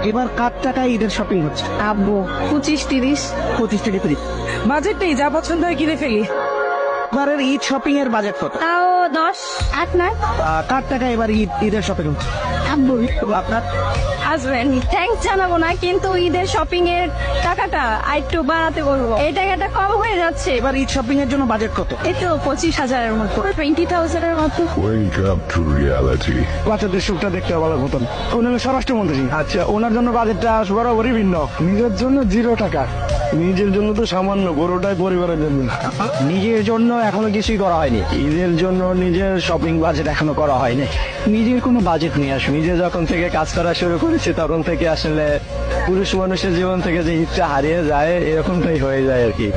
এবার কার টাকায় ঈদের শপিং হচ্ছে? আব্বু 25-30। 25-30। বাজেট নেই, যা পছন্দ হয় কিনে ফেলি। এবারের ঈদ শপিং এর বাজেট কত? তাও 10-8-9। কার টাকায় এবার ঈদের শপিং হচ্ছে? আব্বু আপনার? হাজবেন্ড। থ্যাঙ্কস জানাবো না, কিন্তু ঈদের শপিং এর টাকাটা আরেকটু বাড়াতে বলবো, এই টাকাটা কম হয়ে যাচ্ছে। এবার ঈদ শপিং এর জন্য বাজেট কত? এই তো 25,000-এর মতো, 20,000-এর মতো। Wake up to reality. বাচ্চাদের সুখটা দেখতে ভালো মতন। উনি হলো স্বরাষ্ট্রমন্ত্রী। আচ্ছা, ওনার জন্য বাজেটটা বরাবরই ভিন্ন। নিজের জন্য 0 টাকা। নিজের জন্য তো সামান্য, গরুটাই পরিবারের জন্য। নিজের জন্য এখনো কিছুই করা হয়নি। ঈদের জন্য নিজের শপিং বাজেট এখনো করা হয়নি। নিজের কোনো বাজেট নেই আসলে। নিজে যখন থেকে কাজ করা শুরু করেছি তখন থেকে আসলে পুরুষ মানুষের জীবন থেকে যে ঈদটা হারিয়ে যায় এরকমটাই হয়ে যায় আর কি।